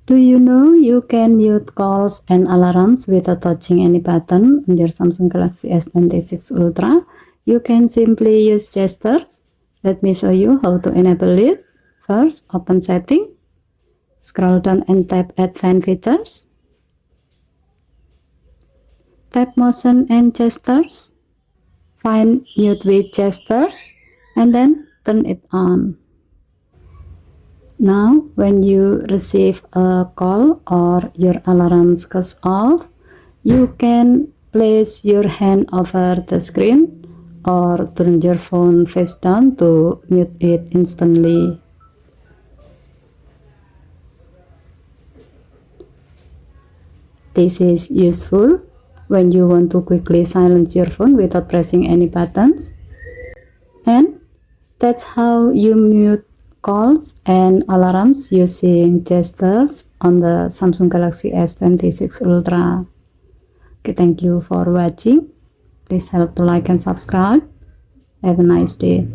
Do you know you can mute calls and alarms without touching any button on your Samsung Galaxy S26 Ultra? You can simply use gestures. Let me show you how to enable it. First, open setting. Scroll down and tap advanced features. Tap motion and gestures. Find mute with gestures and then turn it on. Now, when you receive a call or your alarm goes off, you can place your hand over the screen or turn your phone face down to mute it instantly. This is useful when you want to quickly silence your phone without pressing any buttons. And that's how you mute calls and alarms using gestures on the Samsung Galaxy S26 Ultra. Okay, thank you for watching. Please help to like and subscribe. Have a nice day.